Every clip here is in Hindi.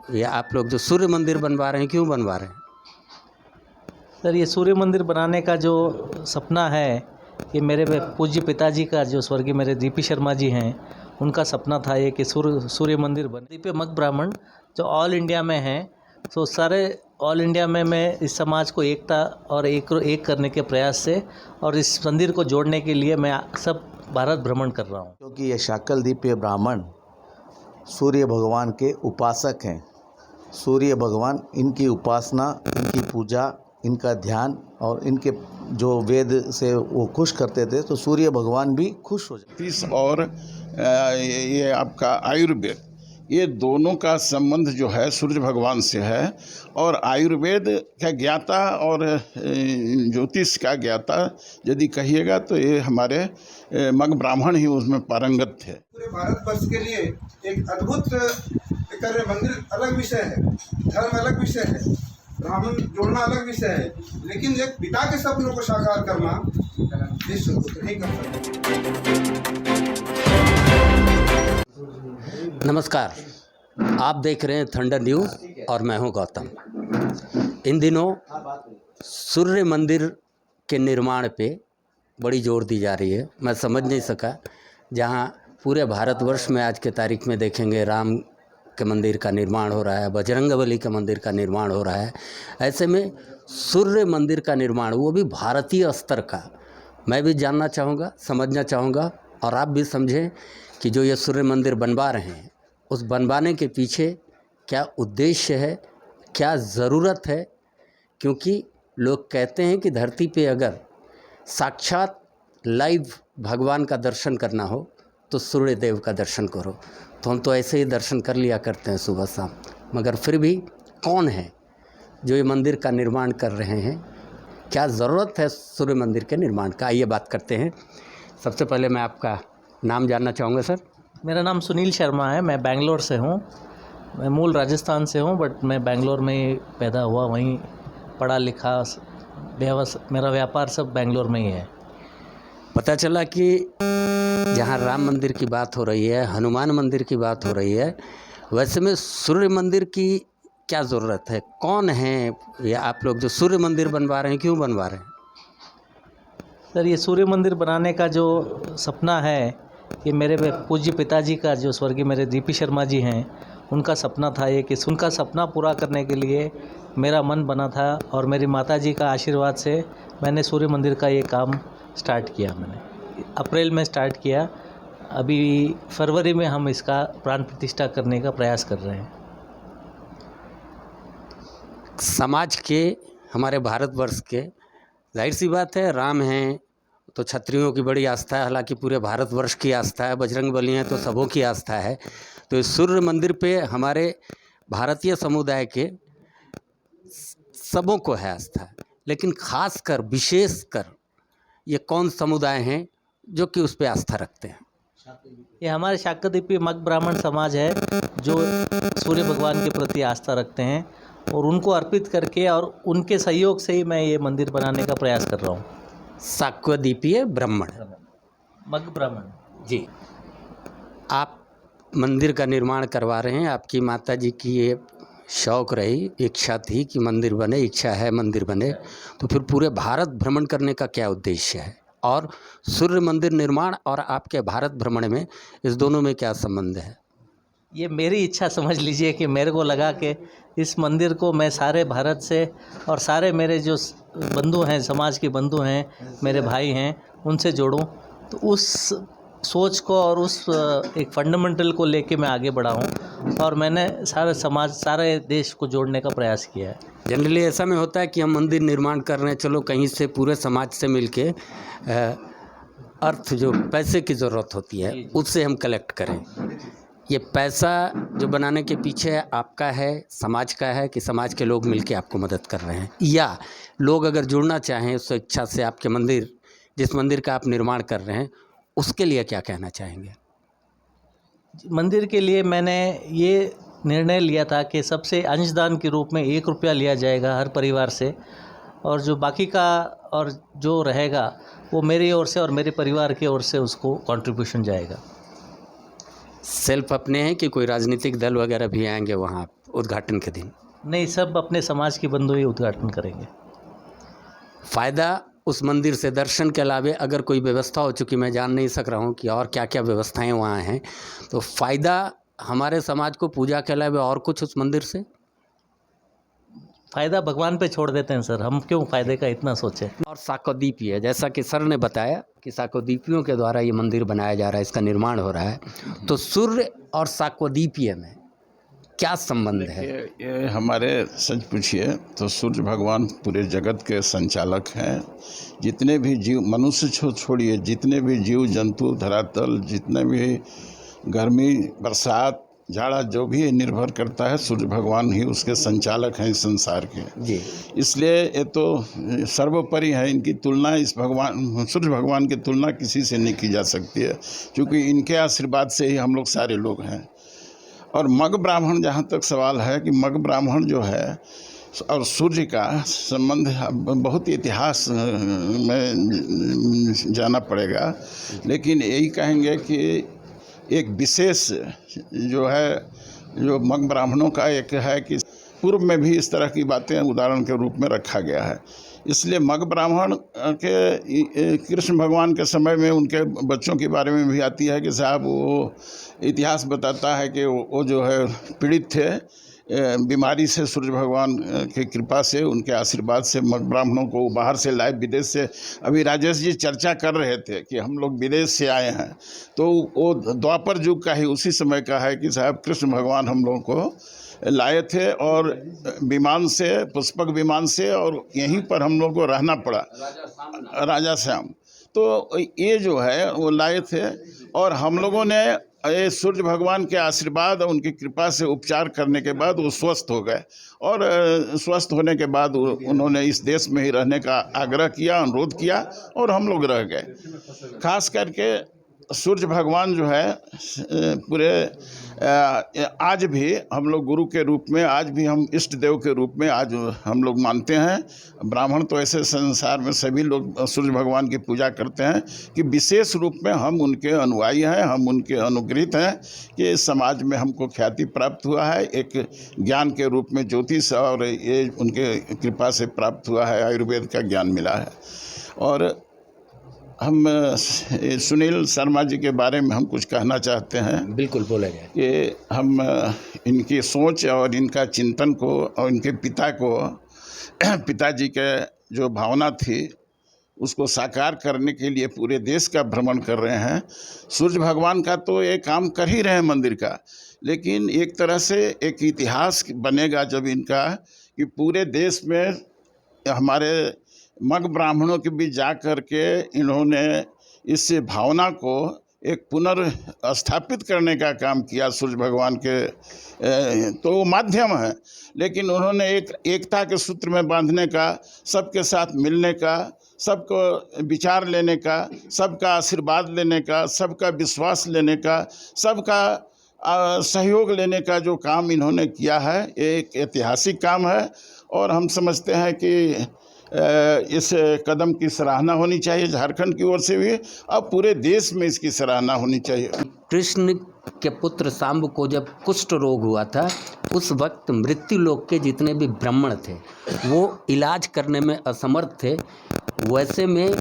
ये आप लोग जो सूर्य मंदिर बनवा रहे हैं, क्यों बनवा रहे हैं? सर, ये सूर्य मंदिर बनाने का जो सपना है, ये मेरे पूज्य पिताजी का, जो स्वर्गीय मेरे डीपी शर्मा जी हैं, उनका सपना था ये कि सूर्य मंदिर बने। दीपे मग ब्राह्मण जो ऑल इंडिया में हैं, तो सारे ऑल इंडिया में मैं इस समाज को एकता और एक करने के प्रयास से और इस मंदिर को जोड़ने के लिए मैं सब भारत भ्रमण कर रहा हूँ। क्योंकि ये शाकलद्वीपीय ब्राह्मण सूर्य भगवान के उपासक हैं। सूर्य भगवान इनकी उपासना, इनकी पूजा, इनका ध्यान और इनके जो वेद से वो खुश करते थे, तो सूर्य भगवान भी खुश हो जाते। और ये आपका आयुर्वेद, ये दोनों का संबंध जो है सूर्य भगवान से है। और आयुर्वेद का ज्ञाता और ज्योतिष का ज्ञाता यदि कहिएगा तो ये हमारे मग ब्राह्मण ही उसमें पारंगत थे। पूरे भारतवर्ष के लिए एक अद्भुत कार्य मंदिर अलग विषय है, धर्म अलग विषय है, ब्राह्मण जोड़ना अलग विषय है, लेकिन एक पिता के सपनों को साकार करना देश नहीं कर सकते। नमस्कार, आप देख रहे हैं थंडर न्यूज़ और मैं हूं गौतम। इन दिनों सूर्य मंदिर के निर्माण पे बड़ी जोर दी जा रही है। मैं समझ नहीं सका, जहां पूरे भारतवर्ष में आज के तारीख में देखेंगे राम के मंदिर का निर्माण हो रहा है, बजरंगबली के मंदिर का निर्माण हो रहा है, ऐसे में सूर्य मंदिर का निर्माण, वो भी भारतीय स्तर का, मैं भी जानना चाहूँगा, समझना चाहूँगा और आप भी समझें कि जो ये सूर्य मंदिर बनवा रहे हैं, उस बनवाने के पीछे क्या उद्देश्य है, क्या ज़रूरत है। क्योंकि लोग कहते हैं कि धरती पे अगर साक्षात लाइव भगवान का दर्शन करना हो तो सूर्य देव का दर्शन करो। तो हम तो ऐसे ही दर्शन कर लिया करते हैं सुबह शाम, मगर फिर भी कौन है जो ये मंदिर का निर्माण कर रहे हैं, क्या ज़रूरत है सूर्य मंदिर के निर्माण का, आइए बात करते हैं। सबसे पहले मैं आपका नाम जानना चाहूँगा सर। मेरा नाम सुनील शर्मा है, मैं बेंगलोर से हूँ। मैं मूल राजस्थान से हूँ, बट मैं बेंगलोर में ही पैदा हुआ, वहीं पढ़ा लिखा, मेरा व्यापार सब बेंगलोर में ही है। पता चला कि जहाँ राम मंदिर की बात हो रही है, हनुमान मंदिर की बात हो रही है, वैसे में सूर्य मंदिर की क्या ज़रूरत है? कौन है ये आप लोग जो सूर्य मंदिर बनवा रहे हैं, क्यों बनवा रहे हैं? सर, ये सूर्य मंदिर बनाने का जो सपना है, ये मेरे पूज्य पिताजी का, जो स्वर्गीय मेरे डीपी शर्मा जी हैं, उनका सपना था ये कि उनका सपना पूरा करने के लिए मेरा मन बना था और मेरी माताजी का आशीर्वाद से मैंने सूर्य मंदिर का ये काम स्टार्ट किया। मैंने अप्रैल में स्टार्ट किया, अभी फरवरी में हम इसका प्राण प्रतिष्ठा करने का प्रयास कर रहे हैं। समाज के, हमारे भारतवर्ष के, जाहिर सी बात है, राम हैं तो क्षत्रियों की बड़ी आस्था है, हालांकि पूरे भारतवर्ष की आस्था है, बजरंगबली हैं तो सबों की आस्था है। तो इस सूर्य मंदिर पे हमारे भारतीय समुदाय के सबों को है आस्था, लेकिन खासकर विशेषकर ये कौन समुदाय हैं जो कि उस पर आस्था रखते हैं? ये हमारे शाकलद्वीपीय मग ब्राह्मण समाज है, जो सूर्य भगवान के प्रति आस्था रखते हैं और उनको अर्पित करके और उनके सहयोग से ही मैं ये मंदिर बनाने का प्रयास कर रहा हूँ। शाकलद्वीपीय ब्राह्मण, मग ब्राह्मण जी। आप मंदिर का निर्माण करवा रहे हैं, आपकी माताजी की ये शौक़ रही, इच्छा थी कि मंदिर बने, इच्छा है मंदिर बने, तो फिर पूरे भारत भ्रमण करने का क्या उद्देश्य है? और सूर्य मंदिर निर्माण और आपके भारत भ्रमण में, इस दोनों में क्या संबंध है? ये मेरी इच्छा समझ लीजिए कि मेरे को लगा कि इस मंदिर को मैं सारे भारत से और सारे मेरे जो बंधु हैं, समाज के बंधु हैं, मेरे भाई हैं, उनसे जोड़ूं। तो उस सोच को और उस एक फंडामेंटल को लेके मैं आगे बढ़ा हूं और मैंने सारे समाज, सारे देश को जोड़ने का प्रयास किया है। जनरली ऐसा में होता है कि हम मंदिर निर्माण कर रहे हैं, चलो कहीं से पूरे समाज से मिलके अर्थ, जो पैसे की ज़रूरत होती है, उससे हम कलेक्ट करें। ये पैसा जो बनाने के पीछे आपका है, समाज का है, कि समाज के लोग मिलके आपको मदद कर रहे हैं? या लोग अगर जुड़ना चाहें उस इच्छा से आपके मंदिर, जिस मंदिर का आप निर्माण कर रहे हैं, उसके लिए क्या कहना चाहेंगे? मंदिर के लिए मैंने ये निर्णय लिया था कि सबसे अंशदान के रूप में 1 रुपया लिया जाएगा हर परिवार से, और जो बाकी का और जो रहेगा वो मेरी ओर से और मेरे परिवार की ओर से उसको कंट्रीब्यूशन जाएगा। सेल्फ अपने हैं कि कोई राजनीतिक दल वगैरह भी आएंगे वहाँ उद्घाटन के दिन? नहीं, सब अपने समाज के बंधु ही उद्घाटन करेंगे। फ़ायदा उस मंदिर से दर्शन के अलावे अगर कोई व्यवस्था हो, चूँकि मैं जान नहीं सक रहा हूँ कि और क्या क्या व्यवस्थाएं वहाँ हैं, तो फ़ायदा हमारे समाज को पूजा के अलावे और कुछ उस मंदिर से? फ़ायदा भगवान पे छोड़ देते हैं सर, हम क्यों फ़ायदे का इतना सोचें। और साकोदीपी है, जैसा कि सर ने बताया कि साकोदीपियों के द्वारा ये मंदिर बनाया जा रहा है, इसका निर्माण हो रहा है। तो सूर्य और साकोदीपीय में क्या संबंध है? ये हमारे सच पूछिए तो सूर्य भगवान पूरे जगत के संचालक हैं। जितने भी जीव, मनुष्य छोड़िए, जितने भी जीव जंतु धरातल, जितने भी गर्मी बरसात जाड़ा जो भी निर्भर करता है, सूर्य भगवान ही उसके संचालक हैं इस संसार के। जी, इसलिए ये तो सर्वोपरि है, इनकी तुलना इस भगवान सूर्य भगवान की तुलना किसी से नहीं की जा सकती है, क्योंकि इनके आशीर्वाद से ही हम लोग सारे लोग हैं। और मग ब्राह्मण, जहाँ तक सवाल है कि मग ब्राह्मण जो है और सूर्य का संबंध बहुत इतिहास में जाना पड़ेगा, लेकिन यही कहेंगे कि एक विशेष जो है, जो मग ब्राह्मणों का एक है कि पूर्व में भी इस तरह की बातें उदाहरण के रूप में रखा गया है। इसलिए मग ब्राह्मण के कृष्ण भगवान के समय में उनके बच्चों के बारे में भी आती है कि साहब वो इतिहास बताता है कि वो जो है पीड़ित थे बीमारी से, सूर्य भगवान की कृपा से, उनके आशीर्वाद से मग ब्राह्मणों को बाहर से लाए, विदेश से। अभी राजेश जी चर्चा कर रहे थे कि हम लोग विदेश से आए हैं, तो वो द्वापर युग का ही उसी समय का है कि साहब कृष्ण भगवान हम लोगों को लाए थे और विमान से, पुष्पक विमान से, और यहीं पर हम लोग को रहना पड़ा, राजा श्याम। तो ये जो है वो लाए थे और हम लोगों ने ये सूर्य भगवान के आशीर्वाद और उनकी कृपा से उपचार करने के बाद वो स्वस्थ हो गए, और स्वस्थ होने के बाद उन्होंने इस देश में ही रहने का आग्रह किया, अनुरोध किया, और हम लोग रह गए। खास करके सूर्य भगवान जो है पूरे आज भी हम लोग गुरु के रूप में, आज भी हम इष्ट देव के रूप में आज हम लोग मानते हैं। ब्राह्मण तो ऐसे संसार में सभी लोग सूर्य भगवान की पूजा करते हैं कि विशेष रूप में हम उनके अनुयायी हैं, हम उनके अनुग्रहित हैं कि इस समाज में हमको ख्याति प्राप्त हुआ है, एक ज्ञान के रूप में ज्योतिष, और ये उनके कृपा से प्राप्त हुआ है, आयुर्वेद का ज्ञान मिला है। और हम सुनील शर्मा जी के बारे में हम कुछ कहना चाहते हैं। बिल्कुल बोलेंगे कि हम इनकी सोच और इनका चिंतन को, और इनके पिताजी के जो भावना थी उसको साकार करने के लिए पूरे देश का भ्रमण कर रहे हैं। सूर्य भगवान का तो एक काम कर ही रहे हैं मंदिर का, लेकिन एक तरह से एक इतिहास बनेगा जब इनका, कि पूरे देश में हमारे मग ब्राह्मणों के बीच जा कर के इन्होंने इस भावना को एक पुनर्स्थापित करने का काम किया। सूर्य भगवान के तो वो माध्यम है, लेकिन उन्होंने एकता के सूत्र में बांधने का, सबके साथ मिलने का, सबको विचार लेने का, सबका आशीर्वाद लेने का, सबका विश्वास लेने का, सबका सहयोग लेने का जो काम इन्होंने किया है, एक ऐतिहासिक काम है। और हम समझते हैं कि इस कदम की सराहना होनी चाहिए झारखंड की ओर से भी, अब पूरे देश में इसकी सराहना होनी चाहिए। कृष्ण के पुत्र सांब को जब कुष्ठ रोग हुआ था, उस वक्त मृत्यु लोक के जितने भी ब्राह्मण थे वो इलाज करने में असमर्थ थे। वैसे में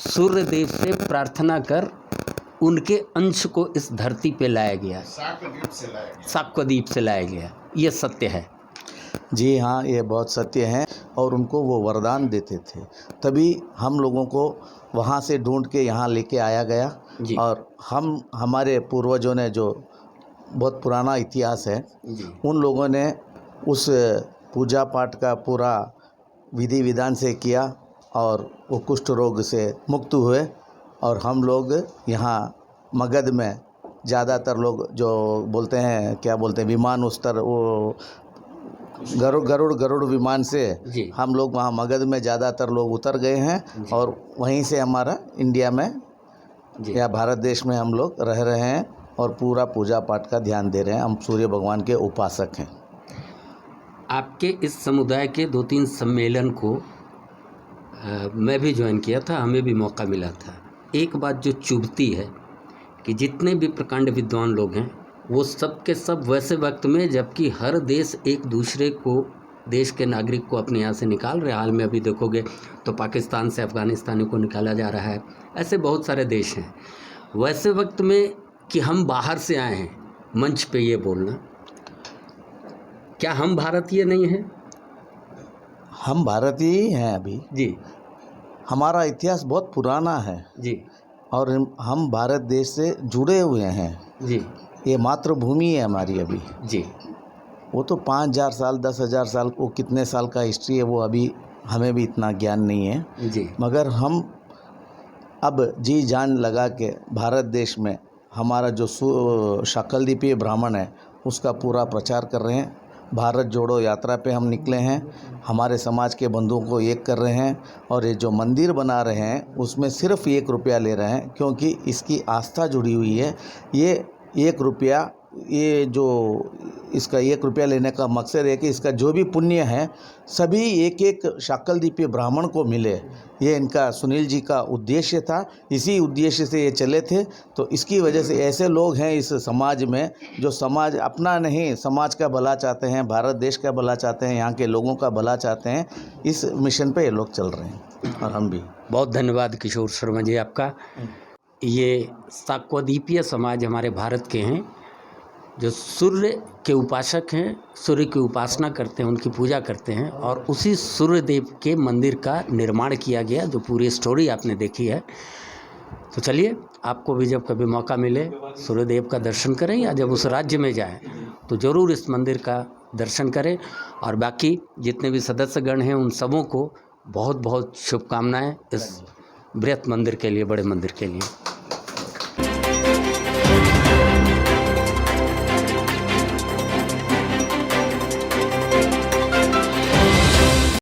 सूर्य देव से प्रार्थना कर उनके अंश को इस धरती पे लाया गया, साक्यद्वीप से लाया गया। ये सत्य है। जी हाँ, ये बहुत सत्य है। और उनको वो वरदान देते थे, तभी हम लोगों को वहाँ से ढूंढ के यहाँ लेके आया गया। और हमारे पूर्वजों ने, जो बहुत पुराना इतिहास है, उन लोगों ने उस पूजा पाठ का पूरा विधि विधान से किया और वो कुष्ठ रोग से मुक्त हुए। और हम लोग यहाँ मगध में ज़्यादातर लोग जो बोलते हैं, क्या बोलते हैं, विमान उस्तर, वो गरुड़ विमान से हम लोग वहाँ मगध में ज़्यादातर लोग उतर गए हैं, और वहीं से हमारा इंडिया में या भारत देश में हम लोग रह रहे हैं और पूरा पूजा पाठ का ध्यान दे रहे हैं। हम सूर्य भगवान के उपासक हैं। आपके इस समुदाय के 2-3 सम्मेलन को मैं भी ज्वाइन किया था, हमें भी मौका मिला था। एक बात जो चुभती है कि जितने भी प्रकांड विद्वान लोग हैं वो सब के सब वैसे वक्त में जबकि हर देश एक दूसरे को, देश के नागरिक को अपने यहाँ से निकाल रहे। हाल में अभी देखोगे तो पाकिस्तान से अफ़गानिस्तानी को निकाला जा रहा है, ऐसे बहुत सारे देश हैं। वैसे वक्त में कि हम बाहर से आए हैं, मंच पे ये बोलना, क्या हम भारतीय नहीं हैं? हम भारतीय ही हैं अभी। जी हमारा इतिहास बहुत पुराना है जी और हम भारत देश से जुड़े हुए हैं। जी ये मातृभूमि है हमारी अभी। जी वो तो 5000 साल 10,000 साल वो कितने साल का हिस्ट्री है, वो अभी हमें भी इतना ज्ञान नहीं है। जी मगर हम अब जी जान लगा के भारत देश में हमारा जो शाकलद्वीपीय ब्राह्मण है उसका पूरा प्रचार कर रहे हैं। भारत जोड़ो यात्रा पे हम निकले हैं, हमारे समाज के बंधुओं को एक कर रहे हैं। और ये जो मंदिर बना रहे हैं उसमें सिर्फ 1 रुपया ले रहे हैं, क्योंकि इसकी आस्था जुड़ी हुई है। ये 1 रुपया, ये जो इसका 1 रुपया लेने का मकसद है कि इसका जो भी पुण्य है सभी एक एक शाकलद्वीपीय ब्राह्मण को मिले। ये इनका सुनील जी का उद्देश्य था, इसी उद्देश्य से ये चले थे। तो इसकी वजह से ऐसे लोग हैं इस समाज में जो समाज अपना नहीं, समाज का भला चाहते हैं, भारत देश का भला चाहते हैं, यहाँ के लोगों का भला चाहते हैं। इस मिशन पे ये लोग चल रहे हैं और हम भी। बहुत धन्यवाद किशोर शर्मा जी आपका। ये शाकलद्वीपीय समाज हमारे भारत के हैं जो सूर्य के उपासक हैं, सूर्य की उपासना करते हैं, उनकी पूजा करते हैं। और उसी सूर्य देव के मंदिर का निर्माण किया गया, जो पूरी स्टोरी आपने देखी है। तो चलिए, आपको भी जब कभी मौका मिले सूर्य देव का दर्शन करें या जब उस राज्य में जाएं तो ज़रूर इस मंदिर का दर्शन करें। और बाकी जितने भी सदस्यगण हैं उन सबों को बहुत बहुत शुभकामनाएं इस बृहत मंदिर के लिए, बड़े मंदिर के लिए।